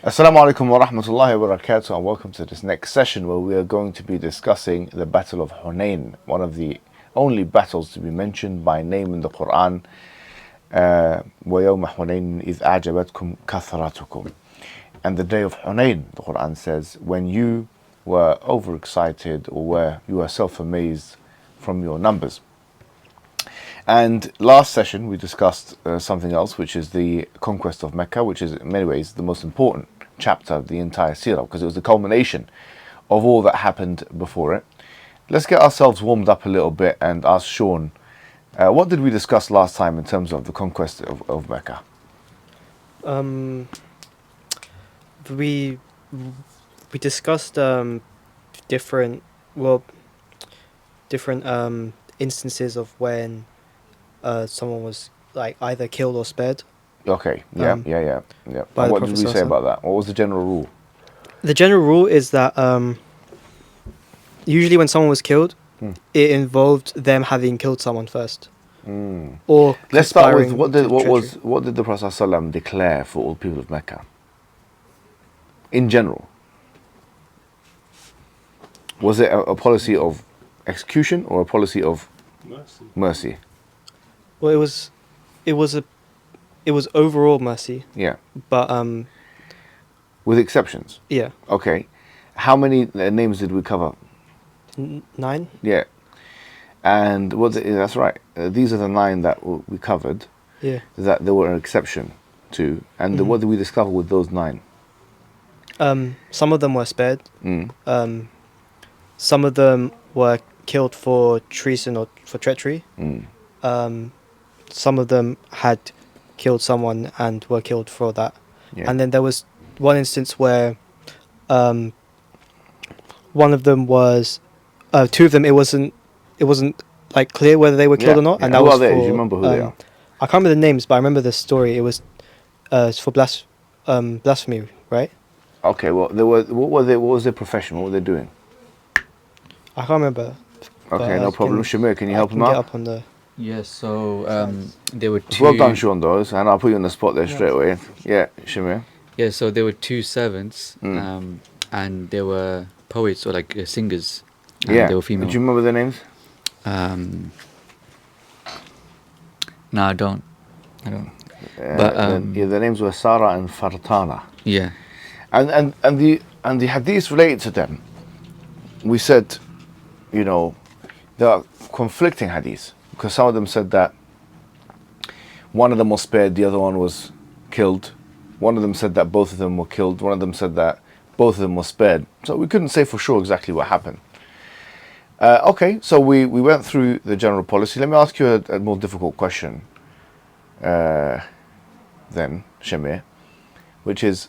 Assalamu alaikum wa rahmatullahi wa barakatuh, and welcome to this next session where we are going to be discussing the Battle of Hunayn, one of the only battles to be mentioned by name in the Quran. وَيَوْمَ حُنَيْنٍ إِذْ أَعْجَبَتْكُمْ كَثْرَتُكُمْ. And the day of Hunayn, the Quran says, when you were overexcited or where you were self-amazed from your numbers. And last session we discussed something else, which is the conquest of Mecca, which is in many ways the most important chapter of the entire Seerah, because it was the culmination of all that happened before it. Let's get ourselves warmed up a little bit and ask Sean, what did we discuss last time in terms of the conquest of Mecca? We discussed different instances of when someone was like either killed or spared. Okay, yeah. By And the what Prophet did we say Sallallahu about that? What was the general rule? The general rule is that usually when someone was killed, it involved them having killed someone first. Or Let's start with treachery. what did the Prophet ﷺ declare for all people of Mecca? In general, was it a policy of execution or a policy of mercy? Well, it was overall mercy, Yeah, but with exceptions. yeah, Okay, how many names did we cover? 9. Yeah, and that's right. These are the 9 that we covered. Yeah. That there were an exception to, and what did we discover with those 9? Some of them were spared. Some of them were killed for treason or for treachery. Some of them had killed someone and were killed for that. Yeah. And then there was one instance where one of them was 2 of them. It wasn't like clear whether they were killed or not. Yeah. And that Who was are they? for, Do you remember who they are? I can't remember the names, but I remember the story. It was for blasphemy, right? Okay, well, what was their profession? What were they doing? I can't remember. Okay, no problem. Shamir, can you help him Get out? up on the. Yes, so there were two. Well done, Sean, though, and I'll put you on the spot there straight away. Yeah, Shamir. Yeah, so there were 2 servants, and they were poets or like singers. Yeah. They were female. Do you remember their names? No, I don't. But their names were Sarah and Fartana. yeah, And the hadiths related to them. We said, there are conflicting hadiths, because some of them said that one of them was spared, the other one was killed. One of them said that both of them were killed. One of them said that both of them were spared. So we couldn't say for sure exactly what happened. Okay, so we went through the general policy. Let me ask you a more difficult question then, Shamir, which is,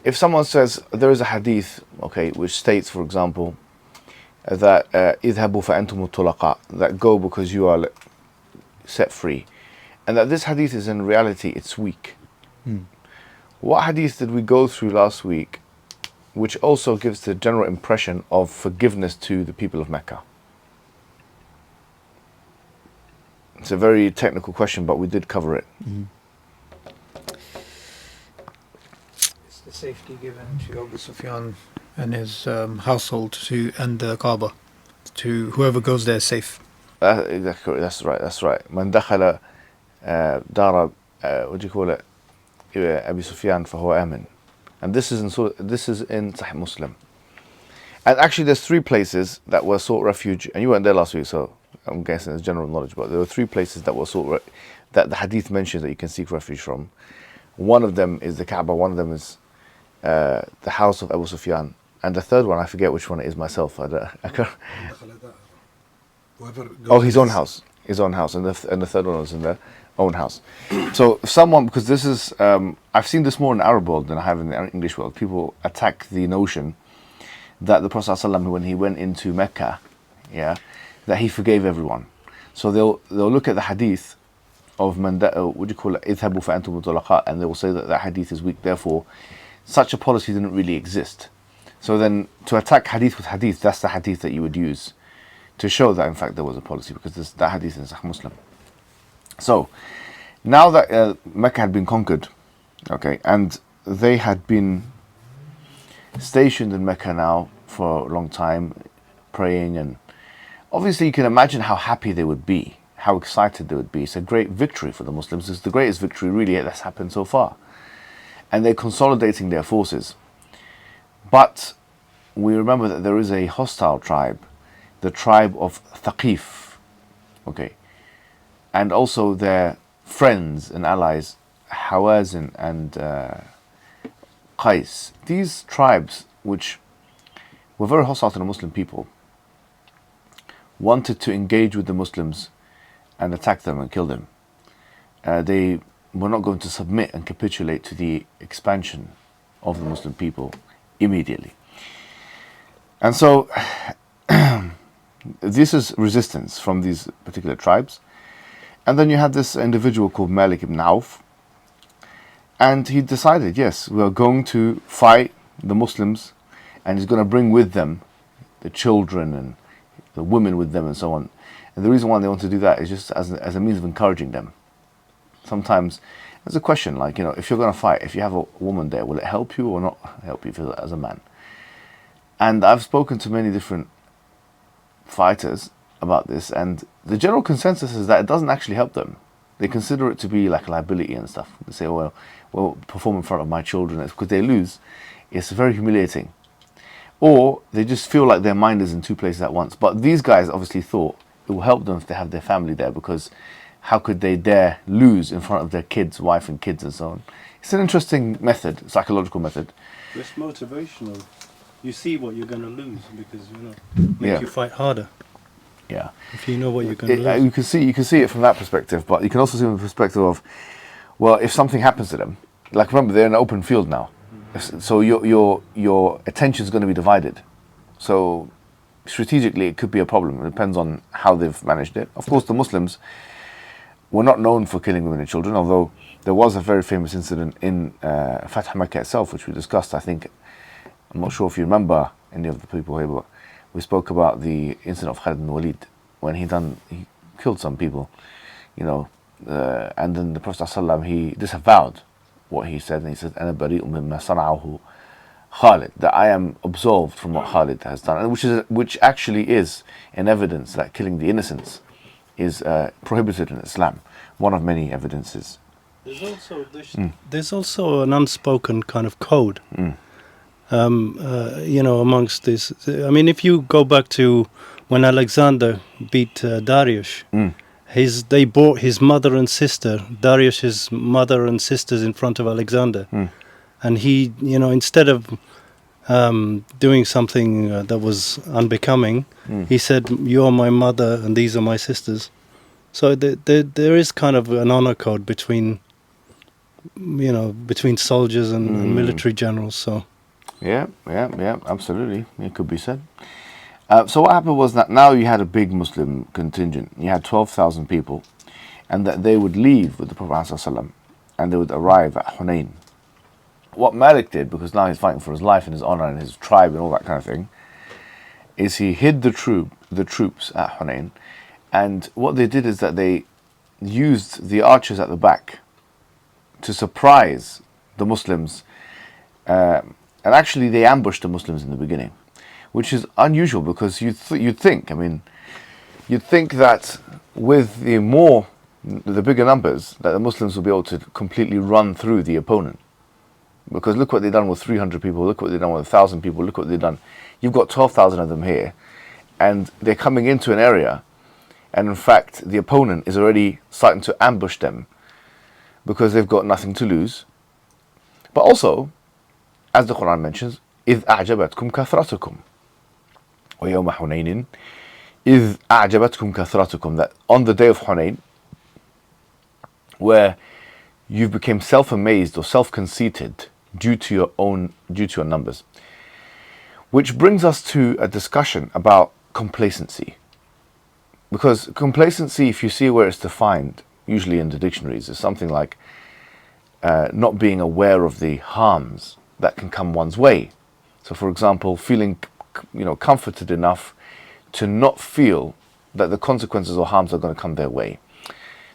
if someone says there is a hadith, okay, which states, for example, that idhabu fa antum tulaqa, that go because you are set free, and that this hadith is in reality it's weak. What hadith did we go through last week, which also gives the general impression of forgiveness to the people of Mecca? It's a very technical question, but we did cover it. The safety given to Abu Sufyan and his household and the Kaaba, to whoever goes there safe. Exactly. That's right. Man dakhala dara, what do you call it? Abu Sufyan fahuwa amin. And this is in Sahih Muslim. And actually, there's 3 places that were sought refuge, and you weren't there last week, so I'm guessing it's general knowledge. But there were 3 places that were that the hadith mentions that you can seek refuge from. One of them is the Kaaba. One of them is the house of Abu Sufyan, and the third one I forget which one it is myself. I can't. His own house, and the third one was in their own house. So if someone, because this is I've seen this more in the Arab world than I have in the English world, people attack the notion that the Prophet ﷺ, when he went into Mecca, that he forgave everyone. So they'll look at the hadith of what do you call it, idhabu fa antum tulaqa, and they will say that hadith is weak, therefore such a policy didn't really exist. So then to attack hadith with hadith, that's the hadith that you would use to show that in fact there was a policy, because that hadith is Sahih Muslim. So now that Mecca had been conquered, okay, and they had been stationed in Mecca now for a long time, praying, and obviously you can imagine how happy they would be, how excited they would be. It's a great victory for the Muslims. It's the greatest victory really that's happened so far. And they're consolidating their forces. But we remember that there is a hostile tribe, the tribe of Thaqif, okay, and also their friends and allies, Hawazin and Qais. These tribes, which were very hostile to the Muslim people, wanted to engage with the Muslims and attack them and kill them. They were not going to submit and capitulate to the expansion of the Muslim people immediately. And so this is resistance from these particular tribes. And then you had this individual called Malik ibn Auf, and he decided, yes, we are going to fight the Muslims, and he's going to bring with them the children and the women with them and so on. And the reason why they want to do that is just as a means of encouraging them. Sometimes there's a question like, if you're going to fight, if you have a woman there, will it help you or not help you as a man? And I've spoken to many different fighters about this, and the general consensus is that it doesn't actually help them. They consider it to be like a liability and stuff. They say, well, perform in front of my children. It's because they lose. It's very humiliating. Or they just feel like their mind is in two places at once. But these guys obviously thought it will help them if they have their family there, because how could they dare lose in front of their kids, wife and kids and so on? It's an interesting method, psychological method. It's motivational. You see what you're going to lose because, make you fight harder. Yeah. If you know what you're going to lose. You can see it from that perspective, but you can also see it from the perspective of, well, if something happens to them, like remember they're in an open field now, so your attention is going to be divided. So strategically, it could be a problem. It depends on how they've managed it. Of course, the Muslims were not known for killing women and children, although there was a very famous incident in Fath Mecca itself, which we discussed. I think, I'm not sure if you remember any of the people here, but we spoke about the incident of Khalid bin Walid when he killed some people, and then the Prophet ﷺ, he disavowed what he said, and he said, "Ana bari'un mimma sana'ahu Khalid," that I am absolved from what Khalid has done, and which actually is an evidence that killing the innocents is prohibited in Islam. One of many evidences. There's also an unspoken kind of code. Amongst this. I mean, if you go back to when Alexander beat Darius, they brought his mother and sister, Darius's mother and sisters, in front of Alexander, and he, instead of doing something that was unbecoming, he said, "You are my mother and these are my sisters." So there is kind of an honor code between soldiers and military generals. So. Yeah, absolutely. It could be said. So what happened was that now you had a big Muslim contingent. You had 12,000 people, and that they would leave with the Prophet ﷺ, and they would arrive at Hunayn. What Malik did, because now he's fighting for his life and his honor and his tribe and all that kind of thing, is he hid the troops at Hunayn, and what they did is that they used the archers at the back to surprise the Muslims. And actually, they ambushed the Muslims in the beginning, which is unusual because you'd think that with the bigger numbers, that the Muslims will be able to completely run through the opponent. Because look what they've done with 300 people, look what they've done with 1,000 people, look what they've done. You've got 12,000 of them here, and they're coming into an area, and in fact, the opponent is already starting to ambush them because they've got nothing to lose. But also, as the Quran mentions, إِذْ أَعْجَبَتْكُمْ كَثْرَتُكُمْ وَيَوْمَ حُنَيْنٍ إِذْ أَعْجَبَتْكُمْ كَثْرَتُكُمْ, that on the day of Hunayn, where you became self-amazed or self-conceited due to your numbers. Which brings us to a discussion about complacency. Because complacency, if you see where it's defined, usually in the dictionaries, is something like not being aware of the harms that can come one's way. So for example, feeling comforted enough to not feel that the consequences or harms are going to come their way.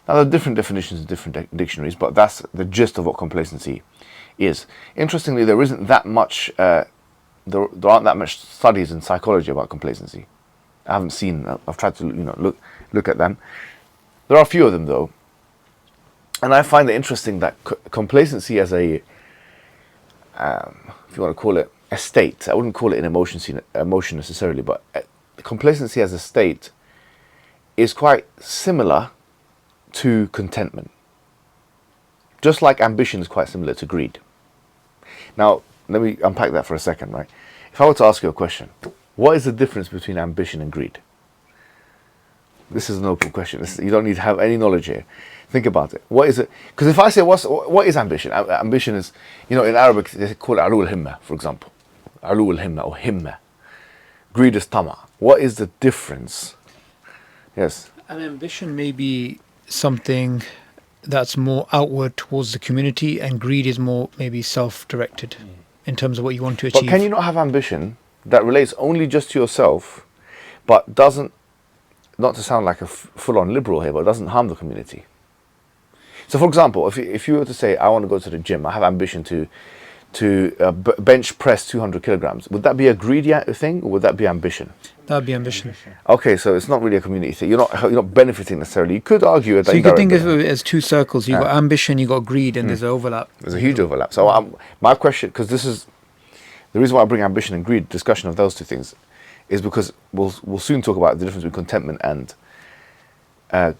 Now, there are different definitions in different dictionaries, but that's the gist of what complacency is. Interestingly, there isn't that much, there aren't that much studies in psychology about complacency. I haven't seen, I've tried to look at them. There are a few of them though. And I find it interesting that complacency as a, if you want to call it a state, I wouldn't call it an emotion necessarily, but complacency as a state is quite similar to contentment. Just like ambition is quite similar to greed. Now, let me unpack that for a second, right? If I were to ask you a question, what is the difference between ambition and greed? This is an open question. You don't need to have any knowledge here. Think about it. What is it? Because if I say, what is ambition? Ambition is, in Arabic, they call it alu al-himma, for example. Alu al-himma or himma. Greed is tama. What is the difference? Yes. An ambition may be something that's more outward towards the community, and greed is more maybe self-directed in terms of what you want to achieve. But can you not have ambition that relates only just to yourself, but doesn't, not to sound like a full-on liberal here, but doesn't harm the community? So, for example, if you were to say, I want to go to the gym, I have ambition to bench press 200 kilograms, would that be a greedy thing, or would that be ambition? That would be ambition. Okay, so it's not really a community thing. You're not benefiting necessarily. You could argue that. So you could think of it as two circles. You've got ambition, you've got greed, and there's an overlap. There's a huge overlap. So my question, because this is the reason why I bring ambition and greed, discussion of those two things, is because we'll soon talk about the difference between contentment and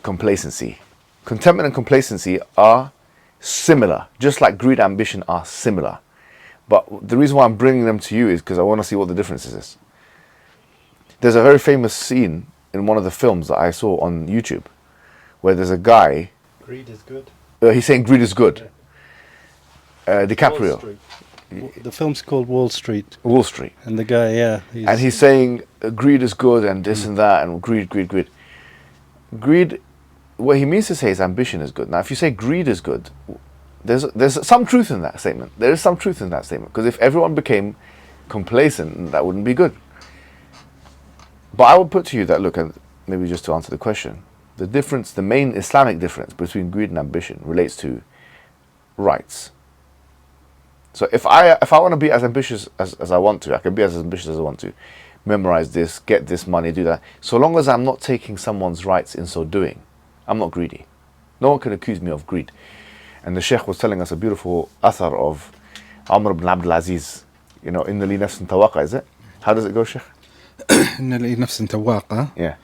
complacency. Contentment and complacency are similar, just like greed and ambition are similar. But the reason why I'm bringing them to you is because I want to see what the difference is. There's a very famous scene in one of the films that I saw on YouTube where there's a guy. Greed is good. He's saying greed is good. DiCaprio. The film's called Wall Street. Wall Street. And the guy, and he's saying greed is good and this and that and greed. Greed, what he means to say is ambition is good. Now, if you say greed is good, there's some truth in that statement. There is some truth in that statement, because if everyone became complacent, that wouldn't be good. But I would put to you that, look, and maybe just to answer the question, the main Islamic difference between greed and ambition relates to rights. So if I want to be as ambitious as I want to, I can be as ambitious as I want to, memorize this, get this money, do that. So long as I'm not taking someone's rights in so doing, I'm not greedy. No one can accuse me of greed. And the Sheikh was telling us a beautiful athar of Umar ibn Abdul Aziz. Inna li nafsin tawaqa, is it? How does it go, Sheikh? إن لي نفس تواقة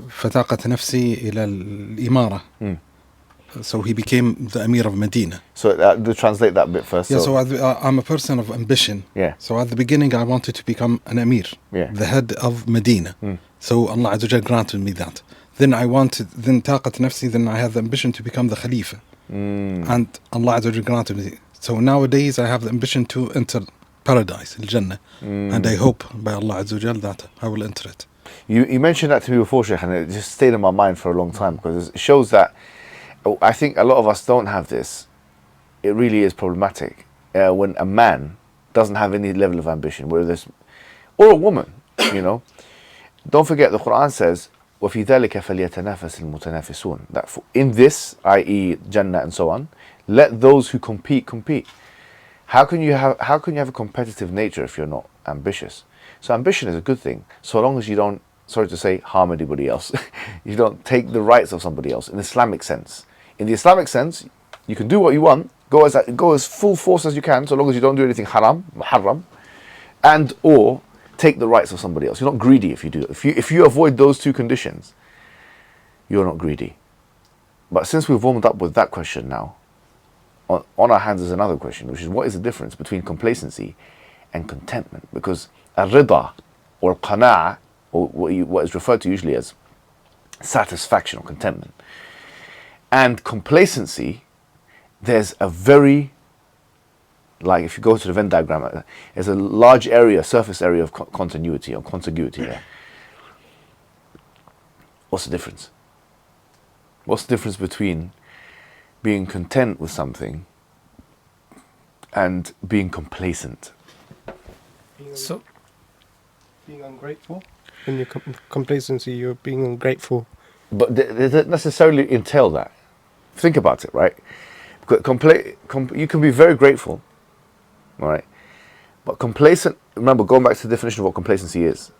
فتاقت نفسي إلى الإمارة. So he became the Emir of Medina. So to translate that bit first. Yeah, so I'm a person of ambition. Yeah. So at the beginning I wanted to become an Emir, the head of Medina. So Allah Azza wa Jal granted me that. Then طاقت نفسي, then I had the ambition to become the Khalifa. And Allah Azza wa Jal granted me. So nowadays I have the ambition to enter paradise, Al-Jannah. And I hope by Allah Azza wa Jal that I will enter it. You mentioned that to me before, Sheikh, and it just stayed in my mind for a long time, because it shows that I think a lot of us don't have this. It really is problematic when a man doesn't have any level of ambition, or a woman, Don't forget, the Quran says, وَفِي ذَلِكَ فَلْيَتَنَافَسِ الْمُتَنَافِسُونَ, that in this, i.e. Jannah and so on, let those who compete. How can you have a competitive nature if you're not ambitious? So ambition is a good thing, so long as you don't, sorry to say, harm anybody else. You don't take the rights of somebody else in Islamic sense. In the Islamic sense, you can do what you want, go as full force as you can, so long as you don't do anything haram, and or take the rights of somebody else. You're not greedy if you do. If you avoid those two conditions, you're not greedy. But since we've warmed up with that question now, on our hands is another question, which is, what is the difference between complacency and contentment? Because ar-rida or qana'a, or what is referred to usually as satisfaction or contentment, and complacency, there's a very, like if you go to the Venn diagram, there's a large area, surface area of continuity or contiguity there. What's the difference? What's the difference between being content with something and being complacent? Being ungrateful. In your complacency, you're being ungrateful but they don't necessarily entail that. Think about it, right? You can be very grateful, all right? But complacent, remember, going back to the definition of what complacency is.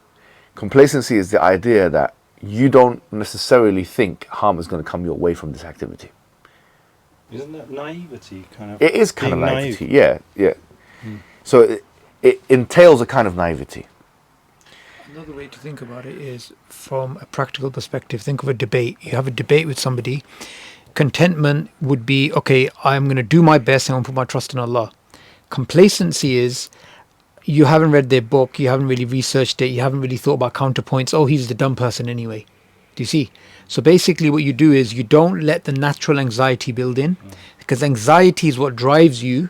Complacency is the idea that you don't necessarily think harm is going to come your way from this activity. Isn't that naivety kind of? It is kind of being naivety, naive? yeah. So it entails a kind of naivety. Another way to think about it is from a practical perspective. Think of a debate. You have a debate with somebody. Contentment would be, okay, I'm going to do my best and I'm going to put my trust in Allah. Complacency is, you haven't read their book, you haven't really researched it, you haven't really thought about counterpoints. Oh, he's the dumb person anyway. Do you see? So basically what you do is you don't let the natural anxiety build in, because anxiety is what drives you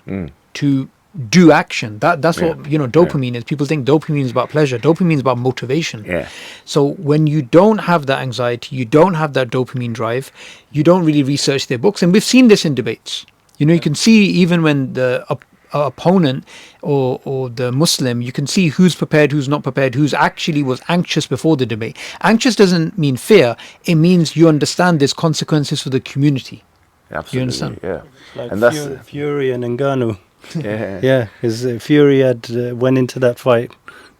to do action. That's what dopamine is. People think dopamine is about pleasure. Dopamine is about motivation. Yeah. So when you don't have that anxiety, you don't have that dopamine drive, you don't really research their books. And we've seen this in debates. You can see even when the opponent or the Muslim, you can see who's prepared, who's not prepared, who's actually was anxious before the debate. Anxious doesn't mean fear. It means you understand there's consequences for the community. Absolutely. You understand? Yeah. Like And that's Fury and Ngannou. yeah. Because Fury had went into that fight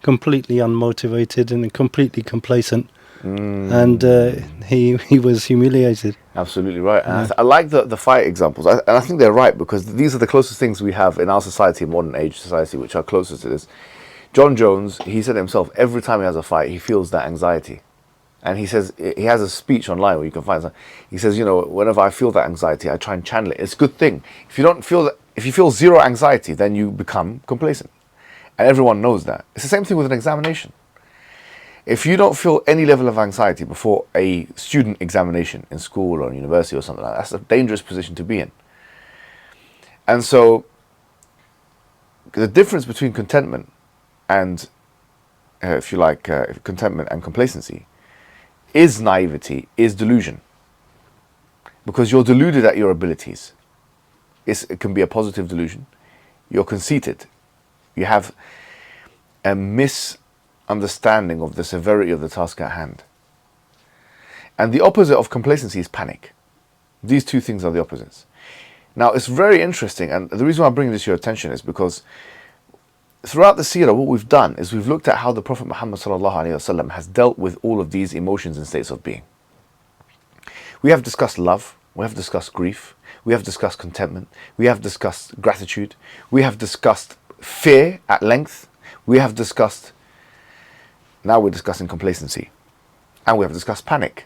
completely unmotivated and completely complacent, and he was humiliated. Absolutely right. And I like the fight examples, and I think they're right, because these are the closest things we have in our society, modern age society, which are closest to this. John Jones, he said himself, every time he has a fight, he feels that anxiety. And he says, he has a speech online where you can find some. He says, whenever I feel that anxiety, I try and channel it. It's a good thing. If you don't feel that, if you feel zero anxiety, then you become complacent. And everyone knows that. It's the same thing with an examination. If you don't feel any level of anxiety before a student examination in school or university or something like that, that's a dangerous position to be in. And so the difference between contentment and, if you like, contentment and complacency is naivety, is delusion. Because you're deluded at your abilities. It can be a positive delusion. You're conceited. You have a misunderstanding of the severity of the task at hand. And the opposite of complacency is panic. These two things are the opposites. Now, it's very interesting, and the reason why I'm bringing this to your attention is because throughout the seerah, what we've done is we've looked at how the Prophet Muhammad ﷺ has dealt with all of these emotions and states of being. We have discussed love, we have discussed grief, we have discussed contentment, we have discussed gratitude, we have discussed fear at length, we have discussed, now we're discussing complacency, and we have discussed panic.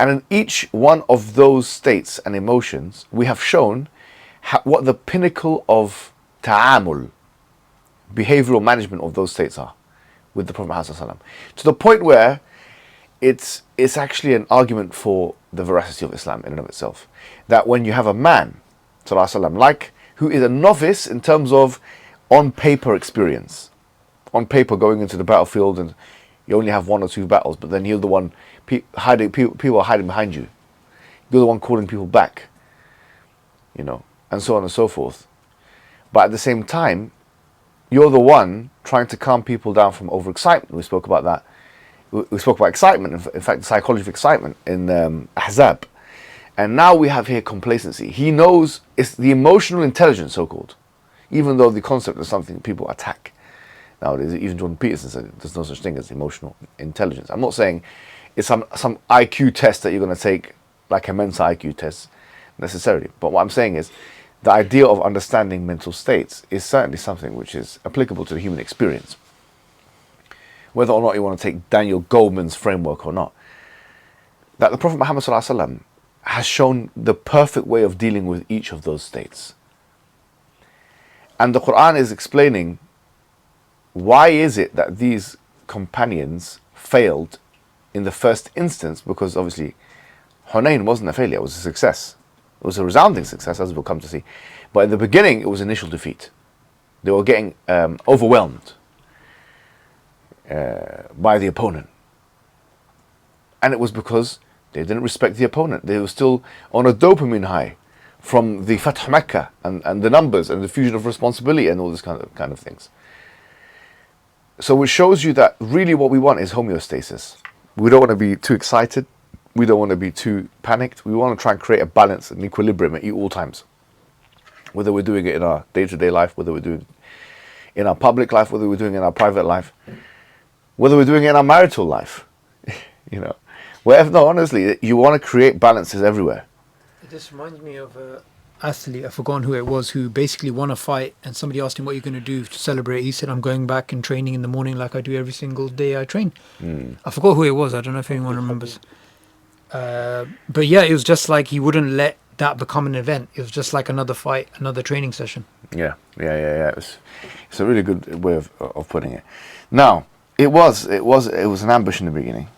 And in each one of those states and emotions, we have shown what the pinnacle of ta'amul, behavioral management of those states are with the Prophet Muhammad ﷺ, to the point where it's actually an argument for the veracity of Islam in and of itself. That when you have a man ﷺ, who is a novice in terms of on paper experience, on paper going into the battlefield, and you only have one or two battles, but then you're the one people are hiding behind you, you're the one calling people back, and so on and so forth. But at the same time, you're the one trying to calm people down from overexcitement. We spoke about that. We spoke about excitement, in fact, the psychology of excitement in Ahzab. And now we have here complacency. He knows it's the emotional intelligence, so-called, even though the concept is something people attack nowadays. Even Jordan Peterson said there's no such thing as emotional intelligence. I'm not saying it's some IQ test that you're going to take, like a Mensa IQ test, necessarily. But what I'm saying is the idea of understanding mental states is certainly something which is applicable to the human experience. Whether or not you want to take Daniel Goleman's framework or not. That the Prophet Muhammad ﷺ has shown the perfect way of dealing with each of those states. And the Quran is explaining why is it that these companions failed in the first instance, because obviously Hunayn wasn't a failure, it was a success. It was a resounding success, as we'll come to see. But in the beginning, it was initial defeat. They were getting overwhelmed by the opponent. And it was because they didn't respect the opponent. They were still on a dopamine high from the Fath Mecca and the numbers and the fusion of responsibility and all this kind of things. So it shows you that really what we want is homeostasis. We don't want to be too excited. We don't want to be too panicked. We want to try and create a balance and equilibrium at all times. Whether we're doing it in our day-to-day life, whether we're doing it in our public life, whether we're doing it in our private life, whether we're doing it in our marital life, you know, wherever. No, honestly, you want to create balances everywhere. This reminds me of an athlete, I've forgotten who it was, who basically won a fight, and somebody asked him, what are you going to do to celebrate? He said, I'm going back and training in the morning like I do every single day I train. I forgot who it was. I don't know if anyone remembers. But yeah, it was just like he wouldn't let that become an event. It was just like another fight, another training session. Yeah. It's a really good way of putting it. Now, it was an ambush in the beginning,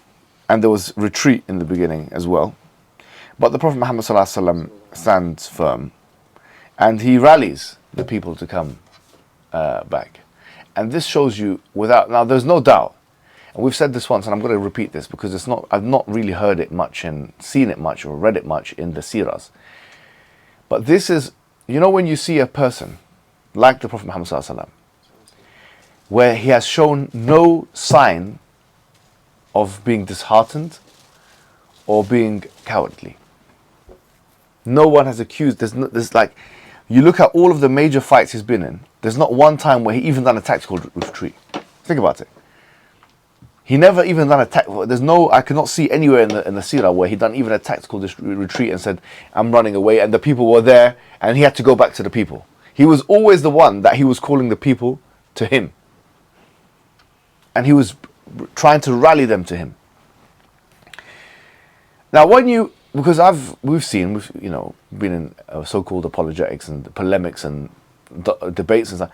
and there was retreat in the beginning as well. But the Prophet Muhammad ﷺ stands firm, and he rallies the people to come back. And this shows you now there's no doubt, and we've said this once, and I'm going to repeat this because I've not really heard it much and seen it much or read it much in the Seerahs. But this is, when you see a person like the Prophet Muhammad ﷺ, where he has shown no sign of being disheartened or being cowardly. No one has accused. There's like, you look at all of the major fights he's been in. There's not one time where he even done a tactical retreat. Think about it. He never even done I cannot see anywhere in the Seerah where he done even a tactical retreat and said, I'm running away, and the people were there and he had to go back to the people. He was always the one that he was calling the people to him. And he was trying to rally them to him. Now because we've been in so-called apologetics and polemics and debates and stuff,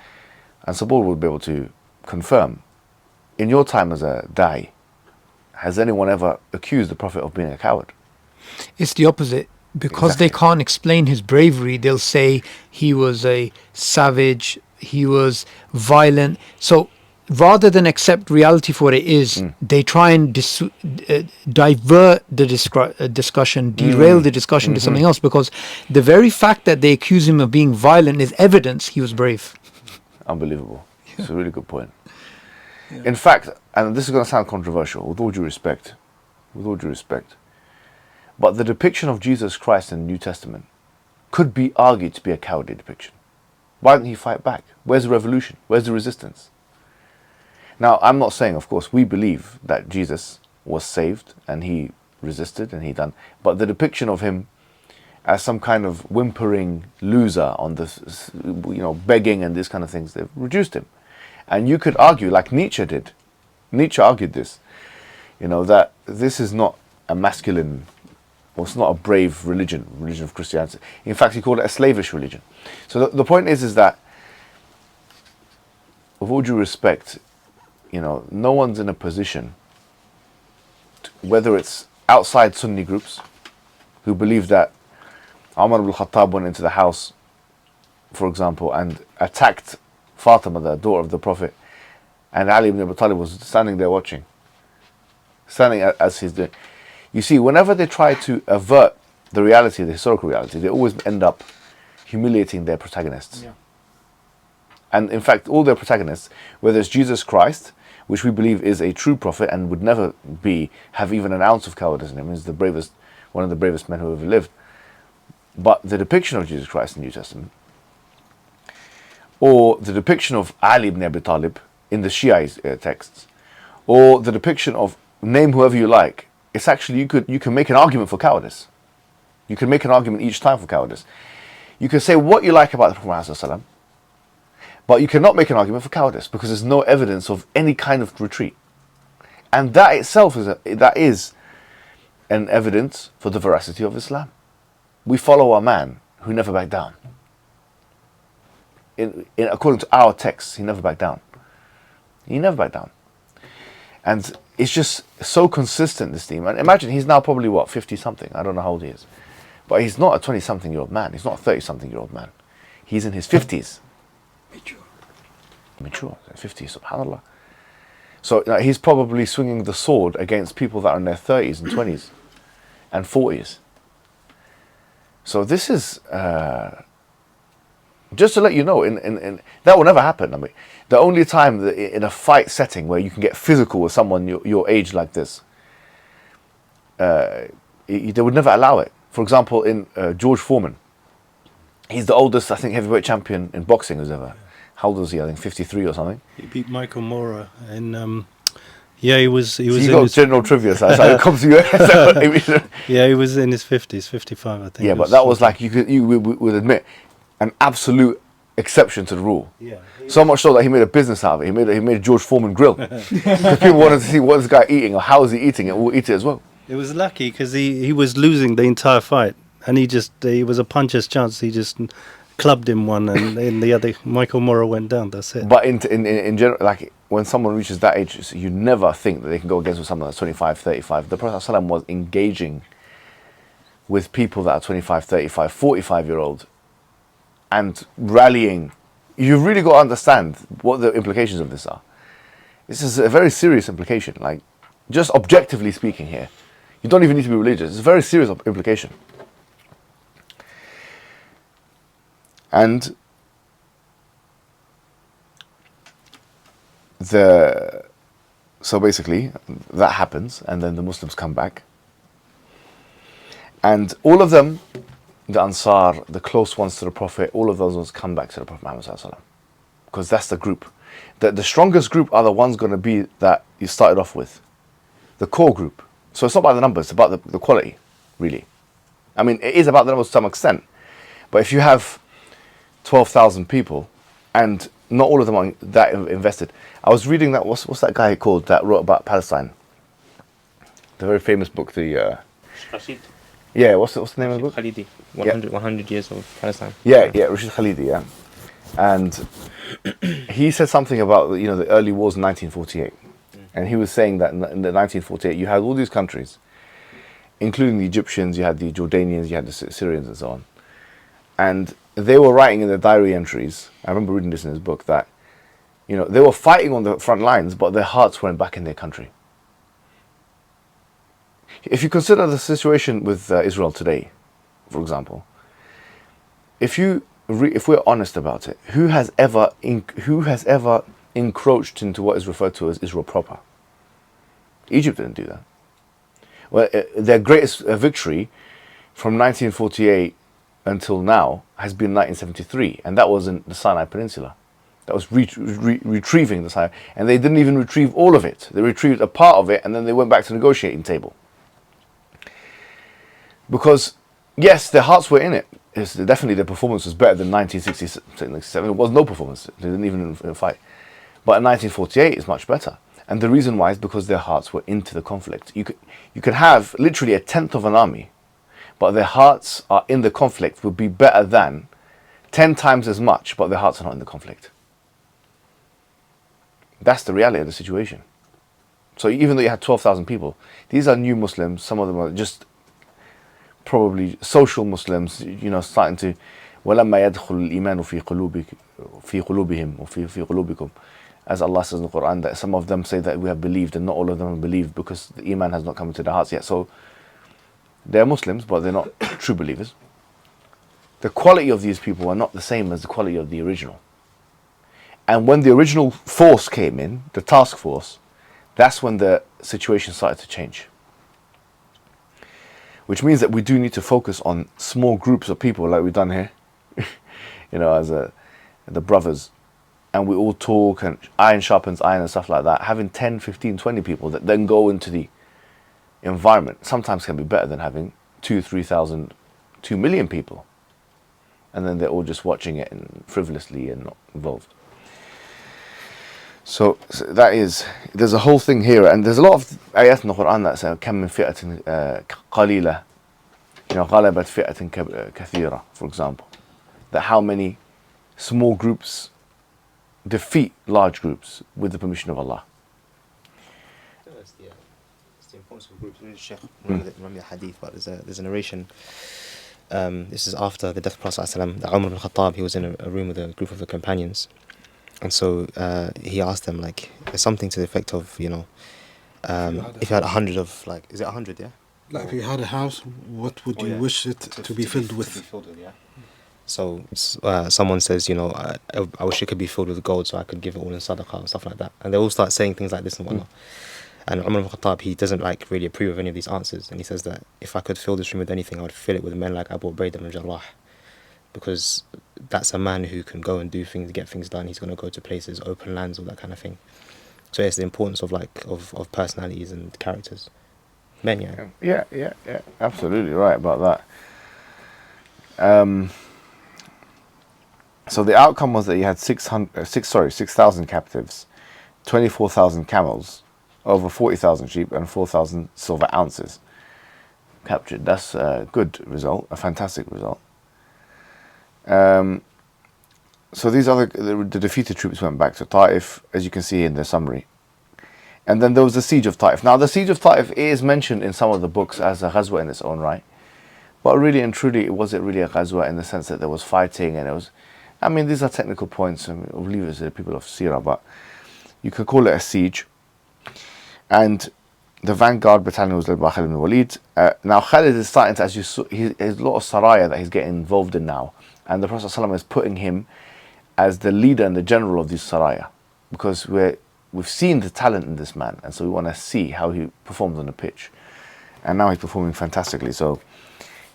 and Sabur would be able to confirm, in your time as a da'i, has anyone ever accused the Prophet of being a coward? It's the opposite. Because they can't explain his bravery, they'll say he was a savage, he was violent. So rather than accept reality for what it is, they try and divert the discussion, derail the discussion to something else, because the very fact that they accuse him of being violent is evidence he was brave. Unbelievable. It's a really good point. Yeah. In fact, and this is going to sound controversial, with all due respect, but the depiction of Jesus Christ in the New Testament could be argued to be a cowardly depiction. Why didn't he fight back? Where's the revolution? Where's the resistance? Now, I'm not saying, of course, we believe that Jesus was saved and he resisted and he done, but the depiction of him as some kind of whimpering loser on this, begging and these kind of things, they've reduced him. And you could argue, like Nietzsche did. Nietzsche argued this, that this is not a masculine, or it's not a brave religion of Christianity. In fact, he called it a slavish religion. So the point is that, with all due respect, no one's in a position, whether it's outside Sunni groups, who believe that Umar ibn al-Khattab went into the house, for example, and attacked Fatima, the daughter of the Prophet, and Ali ibn Abi Talib was standing there watching, as he's doing. You see, whenever they try to avert the reality, the historical reality, they always end up humiliating their protagonists. Yeah. And in fact, all their protagonists, whether it's Jesus Christ, which we believe is a true prophet and would never have even an ounce of cowardice in him, is one of the bravest men who ever lived. But the depiction of Jesus Christ in the New Testament, or the depiction of Ali ibn Abi Talib in the Shia texts, or the depiction of, name whoever you like, it's actually, you can make an argument for cowardice. You can make an argument each time for cowardice. You can say what you like about the Prophet ﷺ, but you cannot make an argument for cowardice because there's no evidence of any kind of retreat. And that itself is an evidence for the veracity of Islam. We follow a man who never backed down. According to our texts, he never backed down. He never backed down. And it's just so consistent, this theme. And imagine, he's now probably, 50-something? I don't know how old he is. But he's not a 20-something-year-old man. He's not a 30-something-year-old man. He's in his 50s. Mature. 50s, subhanAllah. So he's probably swinging the sword against people that are in their 30s and 20s and 40s. So this is... just to let you know, in that will never happen. I mean, the only time that in a fight setting where you can get physical with someone your age like this, they would never allow it. For example, in George Foreman, he's the oldest, I think, heavyweight champion in boxing as ever. How old was he? I think 53 or something. He beat Michael Mora, and yeah, he was. So you got general trivia, so that's how it comes to you. Yeah, he was in his 50s, 55, I think. Yeah, but that was like you would admit an absolute exception to the rule. Yeah. So much so that he made a business out of it. He made a George Foreman grill because people wanted to see what this guy eating or how is he eating it. We'll eat it as well. It was lucky because he was losing the entire fight, and he was a puncher's chance. He just clubbed him one, and in the other, Michael Mora went down. That's it. But in general, like when someone reaches that age, you never think that they can go against someone that's 25, 35. The Prophet ﷺ was engaging with people that are 25, 35, 45-year-old and rallying. You've really got to understand what the implications of this are. This is a very serious implication. Like, just objectively speaking here, you don't even need to be religious. It's a very serious implication. And so basically that happens, and then the Muslims come back, and all of them, the Ansar, the close ones to the Prophet, all of those ones come back to the Prophet Muhammad sallallahu alaihi wasallam, because that's the group. The strongest group are the ones going to be that you started off with, the core group. So it's not about the numbers, it's about the quality, really. I mean, it is about the numbers to some extent, but if you have 12,000 people and not all of them are that invested. I was reading that, what's that guy called that wrote about Palestine? The very famous book, Rashid. Yeah, what's the name of the book? Khalidi, 100 years of Palestine. Yeah, Rashid Khalidi, yeah. And he said something about, the early wars in 1948. And he was saying that in the 1948, you had all these countries, including the Egyptians, you had the Jordanians, you had the Syrians and so on. And they were writing in their diary entries, I remember reading this in his book, that they were fighting on the front lines, but their hearts weren't back in their country. If you consider the situation with Israel today, for example, if we're honest about it, who has ever encroached into what is referred to as Israel proper? Egypt didn't do that. Well, their greatest victory from 1948 until now has been 1973, and that was in the Sinai Peninsula. That was retrieving the Sinai, and they didn't even retrieve all of it. They retrieved a part of it, and then they went back to the negotiating table. Because, yes, their hearts were in it. Definitely their performance was better than 1967. It was no performance. They didn't even fight. But in 1948 is much better. And the reason why is because their hearts were into the conflict. You could have literally a tenth of an army, but their hearts are in the conflict would be better than 10 times as much, but their hearts are not in the conflict. That's the reality of the situation. So even though you had 12,000 people, these are new Muslims. Some of them are just probably social Muslims, starting to وَلَمَّا يَدْخُلُ الْإِيمَانُ فِي قُلُوبِهِمْ وَفِي قُلُوبِكُمْ. As Allah says in the Quran, that some of them say that we have believed, and not all of them have believed because the Iman has not come into their hearts yet. So they're Muslims, but they're not true believers. The quality of these people are not the same as the quality of the original. And when the original force came in, the task force, that's when the situation started to change. Which means that we do need to focus on small groups of people like we've done here, as the brothers. And we all talk, and iron sharpens iron and stuff like that. Having 10, 15, 20 people that then go into the environment sometimes can be better than having 2, 3,000, 2 million people. And then they're all just watching it and frivolously and not involved. So there's a whole thing here, and there's a lot of ayat in the Quran that say كم من فئة قليلة غلبت فئة كثيرة, for example, that how many small groups defeat large groups with the permission of Allah. It's the importance of groups. Remember the hadith, but there's a narration. This is after the death of Prophet ﷺ, that Umar ibn Khattab, he was in a room with a group of the companions. And so he asked them, there's something to the effect of, if you had 100 of, is it 100, yeah? If you had a house, what would you wish it to be filled with? Yeah. So someone says, I wish it could be filled with gold so I could give it all in sadaqah and stuff like that. And they all start saying things like this and whatnot. And Umar ibn Khattab, he doesn't like really approve of any of these answers, and he says that if I could fill this room with anything, I would fill it with men like Abu Ubaidah ibn Jarrah, because that's a man who can go and do things, get things done. He's going to go to places, open lands, all that kind of thing. So it's the importance of of personalities and characters. Men, yeah. Yeah. Absolutely right about that. So the outcome was that you had 6,000 captives, 24,000 camels, over 40,000 sheep, and 4,000 silver ounces captured. That's a good result, a fantastic result. So these other the defeated troops went back to Taif, as you can see in the summary. And then there was the siege of Taif. Now the siege of Taif is mentioned in some of the books as a ghazwa in its own right. But really and truly, it wasn't really a ghazwa in the sense that there was fighting and it was... I mean, these are technical points, and I'll leave it to the people of Seerah, but you could call it a siege. And the vanguard battalion was led by Khalid ibn Walid. Now Khalid is starting to, as you saw, he has a lot of saraya that he's getting involved in now. And the Prophet ﷺ is putting him as the leader and the general of these saraya. Because we've seen the talent in this man, and so we want to see how he performs on the pitch. And now he's performing fantastically. So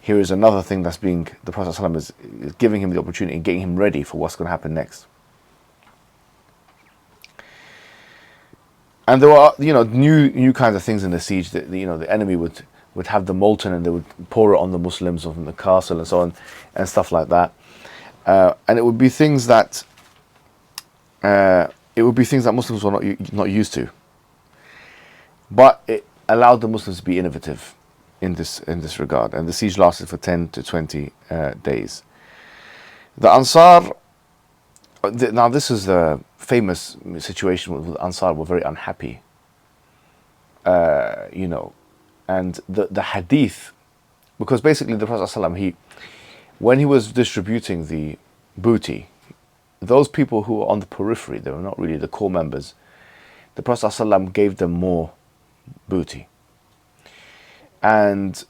here is another thing that's being, the Prophet ﷺ is giving him the opportunity and getting him ready for what's going to happen next. And there were, new kinds of things in the siege that, the enemy would have the molten and they would pour it on the Muslims from the castle and so on, and stuff like that. And it would be things that Muslims were not used to. But it allowed the Muslims to be innovative in this regard, and the siege lasted for 10 to 20 days. The Ansar, now this is the famous situation where the Ansar were very unhappy, and the hadith, because basically the Prophet ﷺ, when he was distributing the booty, those people who were on the periphery, they were not really the core members, the Prophet ﷺ gave them more booty. And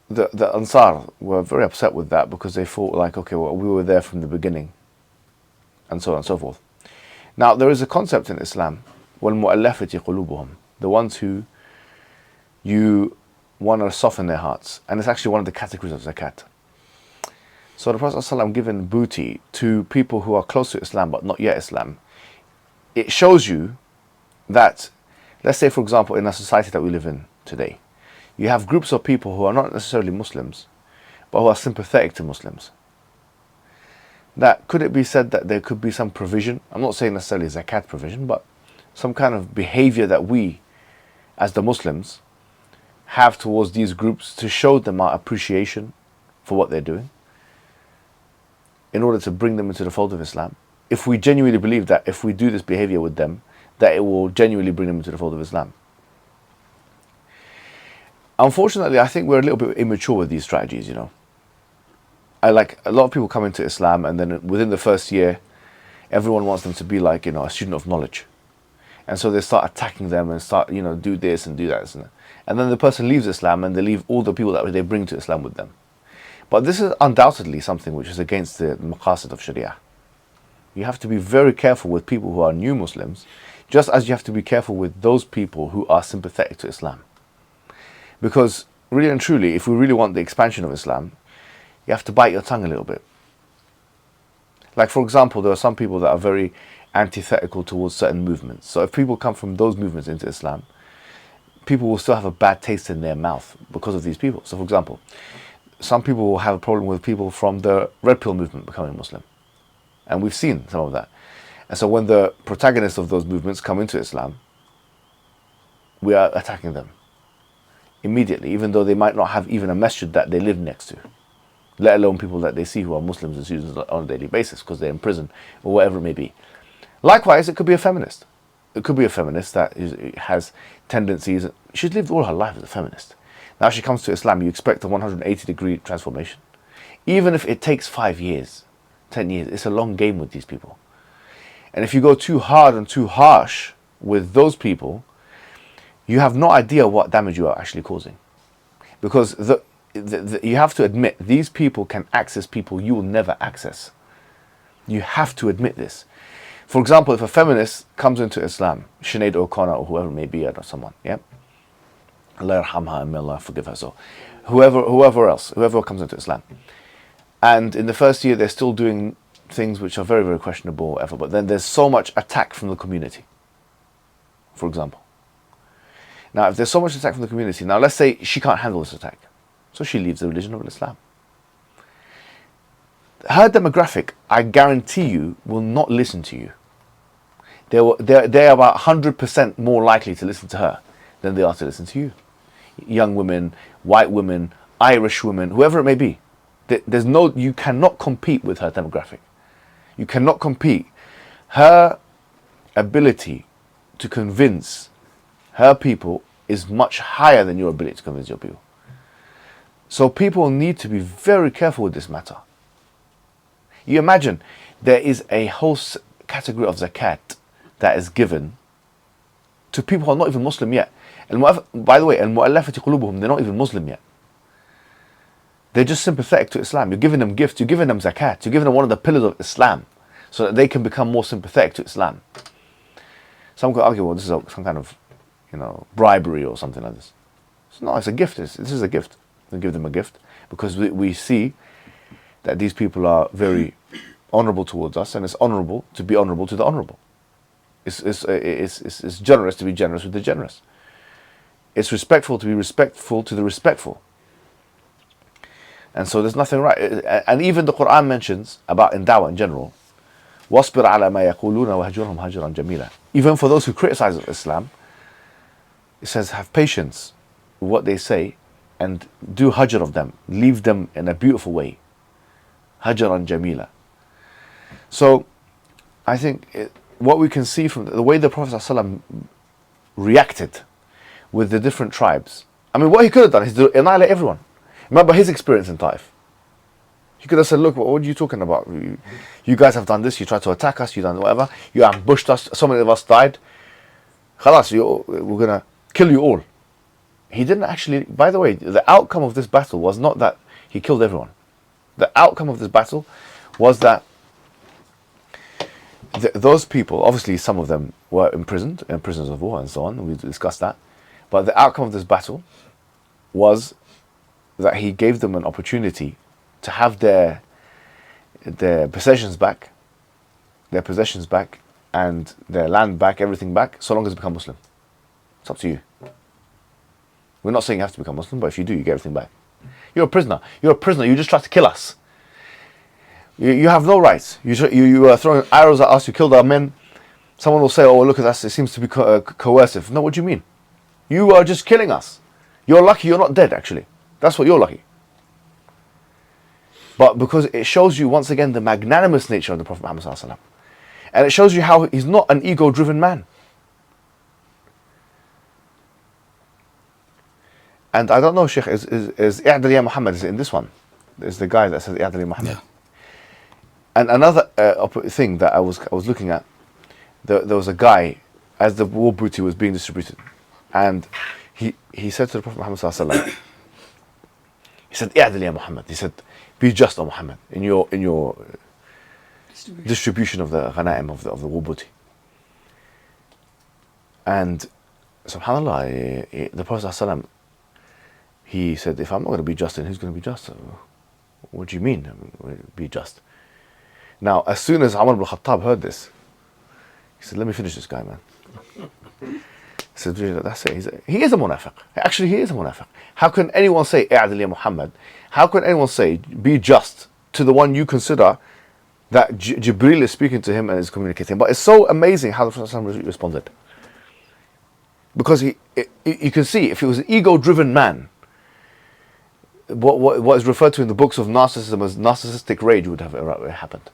the Ansar were very upset with that, because they thought like, okay, well, we were there from the beginning, and so on and so forth. Now there is a concept in Islam, وَالْمُؤَلَّفَةِ قُلُوبُهُمْ, the ones who you want to soften their hearts, and it's actually one of the categories of zakat. So the Prophet ﷺ given booty to people who are close to Islam but not yet Islam. It shows you that, let's say for example, in a society that we live in today, you have groups of people who are not necessarily Muslims, but who are sympathetic to Muslims. That could it be said that there could be some provision? I'm not saying necessarily zakat provision, but some kind of behavior that we, as the Muslims, have towards these groups to show them our appreciation for what they're doing, in order to bring them into the fold of Islam. If we genuinely believe that if we do this behavior with them, that it will genuinely bring them into the fold of Islam. Unfortunately, I think we're a little bit immature with these strategies, I like a lot of people come into Islam, and then within the first year, everyone wants them to be like, a student of knowledge. And so they start attacking them and start, do this and do that. And then the person leaves Islam, and they leave all the people that they bring to Islam with them. But this is undoubtedly something which is against the maqasid of Sharia. You have to be very careful with people who are new Muslims, just as you have to be careful with those people who are sympathetic to Islam. Because really and truly, if we really want the expansion of Islam, you have to bite your tongue a little bit. Like for example, there are some people that are very antithetical towards certain movements. So if people come from those movements into Islam, people will still have a bad taste in their mouth because of these people. So for example, some people will have a problem with people from the Red Pill movement becoming Muslim. And we've seen some of that. And so when the protagonists of those movements come into Islam, we are attacking them immediately, even though they might not have even a masjid that they live next to, let alone people that they see who are Muslims and students on a daily basis because they're in prison or whatever it may be. Likewise, it could be a feminist. It could be a feminist that has tendencies. She's lived all her life as a feminist. Now she comes to Islam, you expect a 180-degree transformation. Even if it takes 5 years, 10 years, it's a long game with these people. And if you go too hard and too harsh with those people, you have no idea what damage you are actually causing. Because you have to admit, these people can access people you will never access. You have to admit this. For example, if a feminist comes into Islam, Sinead O'Connor or whoever it may be, or someone, yeah, Allah yarhamha and may Allah forgive her. So, whoever comes into Islam, and in the first year they're still doing things which are very, very questionable, or whatever. But then there's so much attack from the community. For example, now if there's so much attack from the community, now let's say she can't handle this attack, so she leaves the religion of Islam. Her demographic, I guarantee you, will not listen to you. They're about 100% more likely to listen to her than they are to listen to you. Young women, white women, Irish women, whoever it may be. You cannot compete with her demographic. You cannot compete. Her ability to convince her people is much higher than your ability to convince your people. So people need to be very careful with this matter. You imagine there is a whole category of zakat that is given to people who are not even Muslim yet. And by the way, al-mu'allafati qulubuhum, they're not even Muslim yet. They're just sympathetic to Islam. You're giving them gifts, you're giving them zakat, you're giving them one of the pillars of Islam so that they can become more sympathetic to Islam. Some could argue, well, this is some kind of, bribery or something like this. So no, it's a gift. This is a gift. We give them a gift because we see that these people are very honorable towards us, and it's honorable to be honorable to the honorable. It's generous to be generous with the generous. It's respectful to be respectful to the respectful. And so there's nothing right. And even the Quran mentions about in dawah in general, وَاصْبِرْ عَلَى مَا يَقُولُونَ وَهَجُرْهُمْ هَجْرًا جَمِيلًا. Even for those who criticize Islam, it says have patience with what they say and do hajr of them. Leave them in a beautiful way. Hajran jamila. So I think what we can see from the way the Prophet ﷺ reacted with the different tribes. I mean, what he could have done is to annihilate everyone. Remember his experience in Taif. He could have said, look, what are you talking about? You guys have done this, you tried to attack us, you done whatever, you ambushed us, so many of us died. Khalas, we're going to kill you all. He didn't actually, by the way, the outcome of this battle was not that he killed everyone. The outcome of this battle was that those people, obviously some of them were imprisoned, in prisoners of war and so on, and we discussed that. But the outcome of this battle was that he gave them an opportunity to have their possessions back, and their land back, everything back, so long as they become Muslim. It's up to you. We're not saying you have to become Muslim, but if you do, you get everything back. You're a prisoner. You just tried to kill us. You have no rights. You are throwing arrows at us. You killed our men. Someone will say, oh, look at us. It seems to be coercive. No, what do you mean? You are just killing us. You're lucky you're not dead, actually. That's what you're lucky. But because it shows you, once again, the magnanimous nature of the Prophet Muhammad ﷺ. And it shows you how he's not an ego-driven man. And I don't know, Sheikh, is I'dal ya Muhammad, is it in this one? Is the guy that says I'dal ya Muhammad? Yeah. And another thing that I was looking at, there was a guy, as the war booty was being distributed, and he said to the Prophet Muhammad ﷺ, he said, I'dal ya Muhammad. He said, be just, O Muhammad, in your distribution of the ghanaim, of the war booty. And subhanAllah, the Prophet ﷺ, he said, if I'm not going to be just, then who's going to be just? What do you mean, be just? Now, as soon as Umar ibn Khattab heard this, he said, let me finish this guy, man. He said, that's it. He is a munafiq. Actually, he is a munafiq. How can anyone say, I'adil ya Muhammad? How can anyone say, be just to the one you consider that Jibreel is speaking to him and is communicating? But it's so amazing how the Prophet responded. Because you can see, if he was an ego-driven man, what is referred to in the books of narcissism as narcissistic rage would have happened.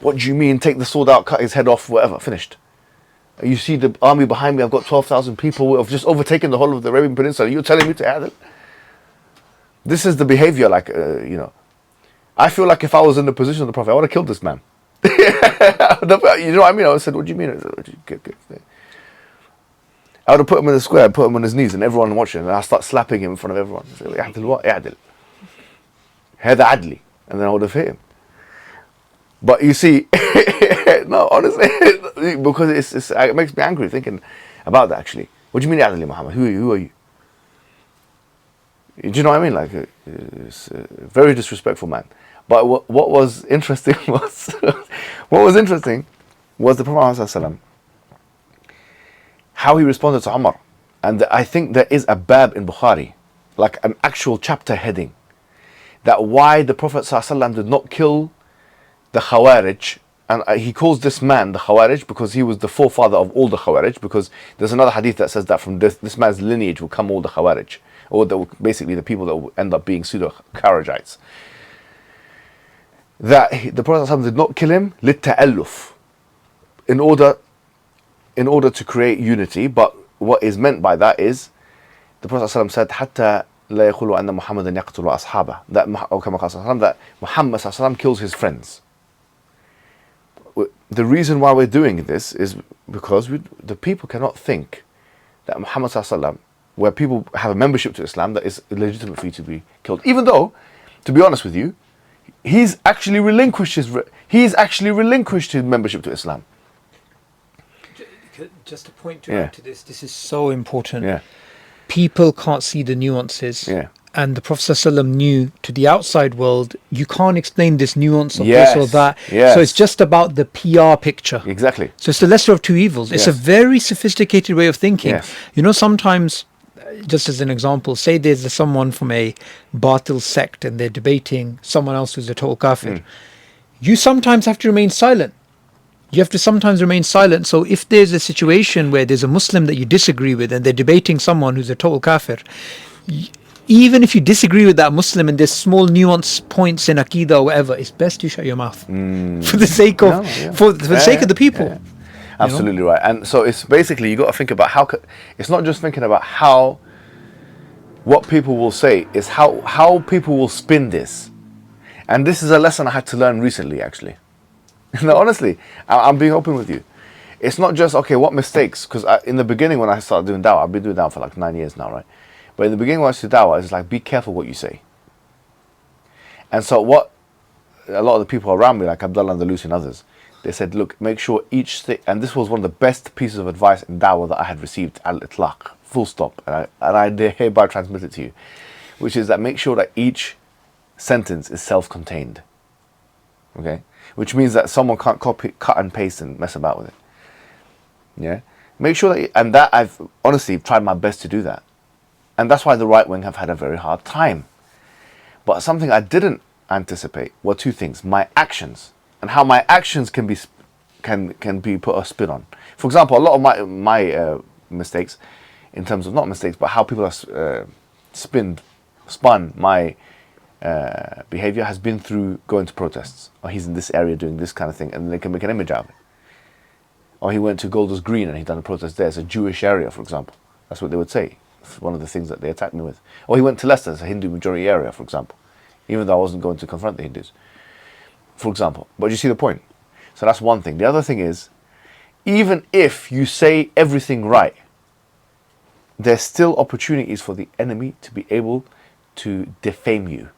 What do you mean, take the sword out, cut his head off, whatever, finished. You see the army behind me, I've got 12,000 people who have just overtaken the whole of the Arabian Peninsula. You're telling me to Adil? This is the behavior, I feel like if I was in the position of the Prophet, I would have killed this man. You know what I mean? I would have said, what do you mean? I would have put him in the square, put him on his knees, and everyone watching, and I'll start slapping him in front of everyone. Say, Adil what? Adil. Hada adli. And then I would have hit him. But you see, no, honestly, because it makes me angry thinking about that. Actually, what do you mean, Adli Muhammad? Who are you? Do you know what I mean? Like, it's a very disrespectful man. But what was interesting was the Prophet ﷺ, how he responded to Umar. And I think there is a bab in Bukhari, like an actual chapter heading, that why the Prophet ﷺ did not kill the Khawarij. And he calls this man the Khawarij because he was the forefather of all the Khawarij, because there's another hadith that says that from this man's lineage will come all the Khawarij, or basically the people that will end up being pseudo-Kharijites. That the Prophet ﷺ did not kill him لِلتَأَلُّفِ, in order to create unity. But what is meant by that is the Prophet ﷺ said حَتَّى لَا يَقُولُوا أَنَّ مُحَمَّدًا يَقْتُلُ أَصْحَابَهُ, that Muhammad ﷺ kills his friends. The reason why we're doing this is because the people cannot think that Muhammad ﷺ, where people have a membership to Islam, that is legitimate for you to be killed. Even though, to be honest with you, he's actually relinquished his membership to Islam. Just a point to add to this is so important. Yeah. People can't see the nuances. Yeah. And the Prophet ﷺ knew to the outside world, you can't explain this nuance of this or that. Yes. So it's just about the PR picture. Exactly. So it's the lesser of two evils. It's a very sophisticated way of thinking. Yes. You know, sometimes, just as an example, say there's someone from a Batil sect and they're debating someone else who's a total kafir. You sometimes have to remain silent. You have to sometimes remain silent. So if there's a situation where there's a Muslim that you disagree with and they're debating someone who's a total kafir, even if you disagree with that Muslim and there's small nuance points in Aqidah or whatever, it's best you shut your mouth for the sake of for the sake of the people. Yeah. Absolutely right. And so it's basically, you got to think about it's not just thinking about what people will say, is how people will spin this. And this is a lesson I had to learn recently, actually. No, honestly, I'm being open with you. It's not just, okay, what mistakes, because in the beginning when I started doing dawah, I've been doing dawah for like 9 years now, right? But in the beginning when I was doing dawah, it's like, be careful what you say. And so what a lot of the people around me, like Abdullah Andalusi and others, they said, look, make sure each thing, and this was one of the best pieces of advice in dawah that I had received, al-itlaq, full stop, and I hereby transmit it to you, which is that make sure that each sentence is self-contained, okay? Which means that someone can't copy, cut and paste and mess about with it. Yeah? Make sure that, and that I've honestly tried my best to do that. And that's why the right wing have had a very hard time. But something I didn't anticipate were two things: my actions, and how my actions can be put a spin on. For example, a lot of my mistakes, in terms of not mistakes, but how people have spun my behavior has been through going to protests. Or he's in this area doing this kind of thing, and they can make an image out of it. Or he went to Golders Green and he done a protest there. It's a Jewish area, for example. That's what they would say. It's one of the things that they attacked me with. Or he went to Leicester, it's a Hindu majority area, for example. Even though I wasn't going to confront the Hindus, for example. But you see the point? So that's one thing. The other thing is, even if you say everything right, there's still opportunities for the enemy to be able to defame you.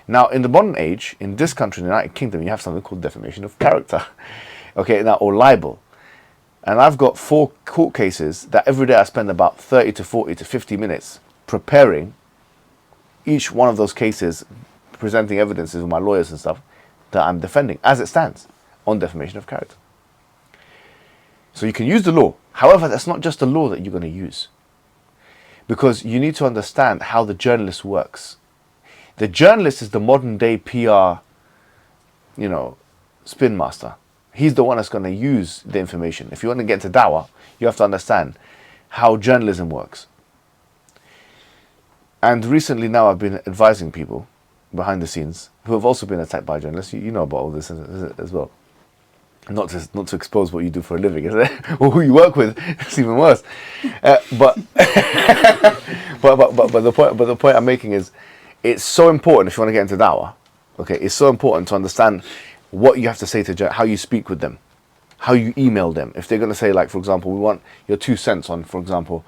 Now, in the modern age, in this country, in the United Kingdom, you have something called defamation of character. Okay, now, or libel. And I've got 4 court cases that every day I spend about 30 to 40 to 50 minutes preparing each one of those cases, presenting evidences with my lawyers and stuff that I'm defending, as it stands, on defamation of character. So you can use the law. However, that's not just the law that you're going to use. Because you need to understand how the journalist works. The journalist is the modern day PR, spin master. He's the one that's going to use the information. If you want to get into dawah, you have to understand how journalism works. And recently now I've been advising people behind the scenes who have also been attacked by journalists. You know about all this as well. Not to expose what you do for a living, is it? Or who you work with. It's even worse. But the point I'm making is, it's so important if you want to get into dawah. Okay, it's so important to understand what you have to say to how you speak with them, how you email them. If they're going to say, like, for example, we want your 2 cents on, for example,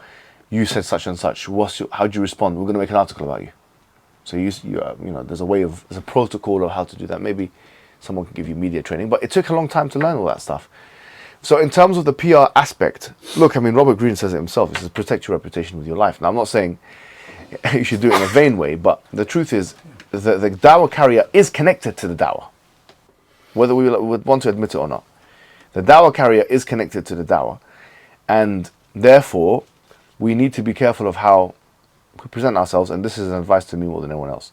you said such and such. How do you respond? We're going to make an article about you. So there's a protocol of how to do that. Maybe someone can give you media training, but it took a long time to learn all that stuff. So in terms of the PR aspect, look, I mean, Robert Greene says it himself. He says, protect your reputation with your life. Now, I'm not saying you should do it in a vain way, but the truth is the dawah carrier is connected to the dawah, whether we would want to admit it or not. The dawah carrier is connected to the dawah, and therefore we need to be careful of how we present ourselves, and this is an advice to me more than anyone else,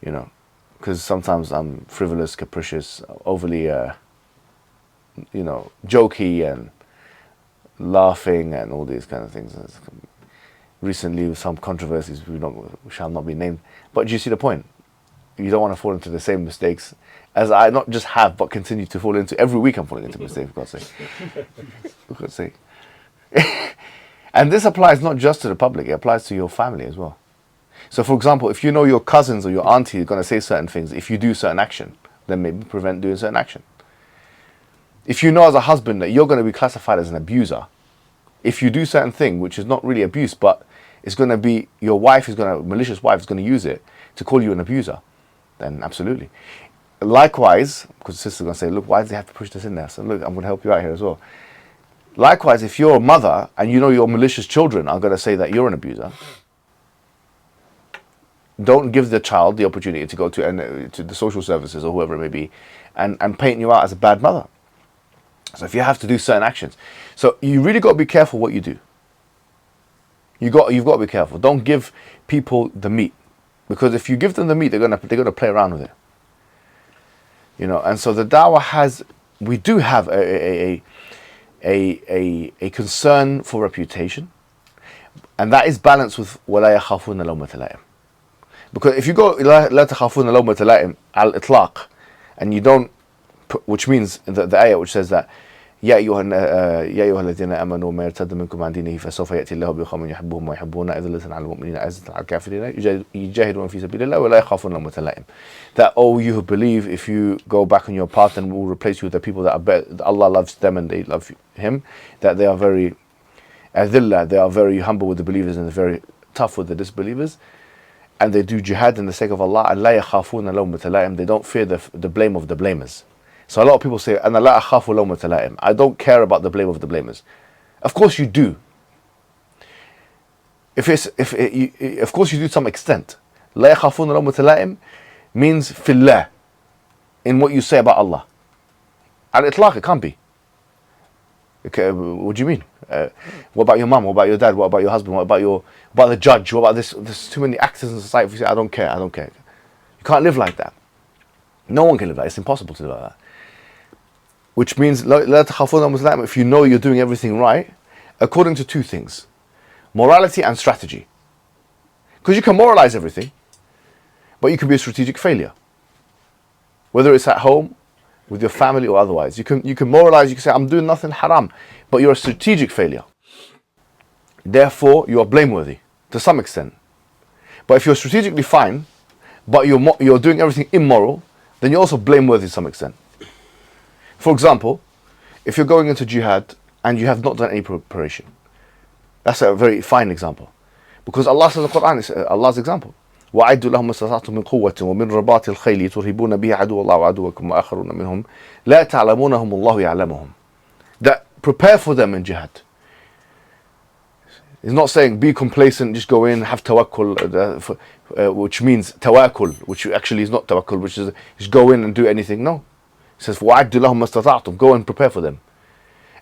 you know, because sometimes I'm frivolous, capricious, overly, you know, jokey and laughing and all these kind of things. Recently, with some controversies, we shall not be named. But do you see the point? You don't want to fall into the same mistakes as I not just have, but continue to fall into. Every week I'm falling into mistakes, for God's sake. For God's sake. And this applies not just to the public, it applies to your family as well. So for example, if you know your cousins or your auntie are going to say certain things, if you do certain action, then maybe prevent doing certain action. If you know as a husband that you're going to be classified as an abuser, if you do certain thing, which is not really abuse, but it's going to be your wife is going to, malicious wife is going to use it to call you an abuser, then absolutely. Likewise, because the sister's going to say, look, why does he have to push this in there? So look, I'm going to help you out here as well. Likewise, if you're a mother and you know your malicious children are going to say that you're an abuser, don't give the child the opportunity to go to the social services or whoever it may be and paint you out as a bad mother. So if you have to do certain actions. So you really got to be careful what you do. You've got to be careful. Don't give people the meat. Because if you give them the meat, they're gonna play around with it. You know, and so the dawah we do have a concern for reputation, and that is balanced with وَلَا يَخَافُونَ لَوْمَةَ لَائِمٍ. Because if you go لَا تَخَافُونَ لَوْمَةَ لَائِمٍ al-itlaq, and you don't, which means the ayah which says that يا أيها الذين آمنوا ما يرتد منكم عن دينه فسوف يأتي الله بقوم يحبهم ويحبون أذلة على المؤمنين أعزة على الكافرين يجاهدون في سبيل الله ولا يخافون لومة لائم. That all you who believe, if you go back on your path, then we'll replace you with the people that are better. Allah loves them and they love Him. That they are very adillah, they are very humble with the believers and very tough with the disbelievers. And they do jihad in the sake of Allah. And لا يخافون لومة لائم. They don't fear the blame of the blamers. So a lot of people say, أنا لا أخاف لومة لائم. I don't care about the blame of the blamers. Of course you do. Of course you do to some extent. لا يخافون لومة لائم means في الله, in what you say about Allah. Al-itlaq, it can't be. Okay, what do you mean? What about your mum? What about your dad? What about your husband? What about the judge? What about this? There's too many actors in society. If you say, I don't care. You can't live like that. No one can live like that. It's impossible to live like that. Which means, if you know you're doing everything right, according to two things: morality and strategy. Because you can moralize everything, but you can be a strategic failure. Whether it's at home, with your family or otherwise. You can moralize, you can say, I'm doing nothing haram, but you're a strategic failure. Therefore, you are blameworthy to some extent. But if you're strategically fine, but you're doing everything immoral, then you're also blameworthy to some extent. For example, if you're going into jihad and you have not done any preparation, that's a very fine example. Because Allah says in the Quran, is Allah's example. وَأَعِدُّوا لَهُمْ مَا اسْتَطَعْتُم مِّن قُوَّةٍ وَمِن رِّبَاطِ الْخَيْلِ تُرْهِبُونَ بِهِ عَدُوَّ اللَّهِ وَعَدُوَّكُمْ وَآخَرُونَ مِنْهُمْ لَا تَعْلَمُونَهُمُ اللَّهُ يَعْلَمُهُم. That prepare for them in jihad. It's not saying be complacent, just go in, have tawakkul, which means tawakkul, which actually is not tawakkul, which is just go in and do anything. No. It says, وَأَعِدُّوا لَهُمْ مَا اسْتَطَعْتُم. Go and prepare for them.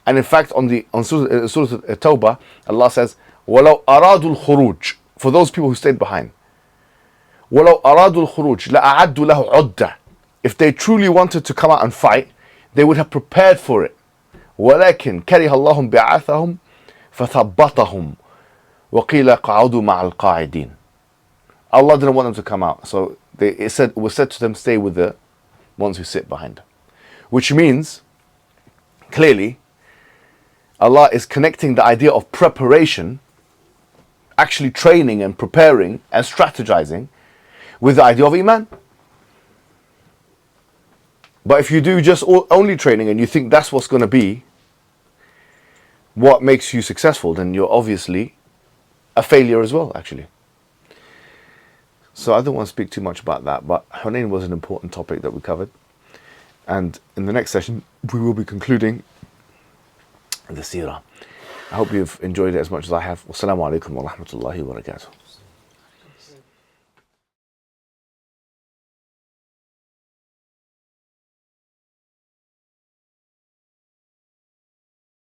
And in fact, on Surah Tawbah, Allah says, وَلَوْ أَرَادُوا الْخُرُوجِ. For those people who stayed behind. وَلَوْ أَرَادُوا الْخُرُوجِ لَأَعَدُّوا لَهُ عُدَّةً. If they truly wanted to come out and fight, they would have prepared for it. وَلَكِنْ كَرِهَ اللَّهُ بِعَاثَهُمْ فَثَبَّطَهُمْ وَقِيلَ قَعُودُوا مَعَ الْقَاعِدِينَ. Allah didn't want them to come out. So it was said to them, stay with the ones who sit behind. Which means, clearly, Allah is connecting the idea of preparation, actually training and preparing and strategizing, with the idea of Iman. But if you do just only training and you think that's what's going to be what makes you successful, then you're obviously a failure as well, actually. So I don't want to speak too much about that, but Hunayn was an important topic that we covered. And in the next session, we will be concluding the Seerah. I hope you've enjoyed it as much as I have. Wassalamu alaikum wa rahmatullahi wa barakatuh.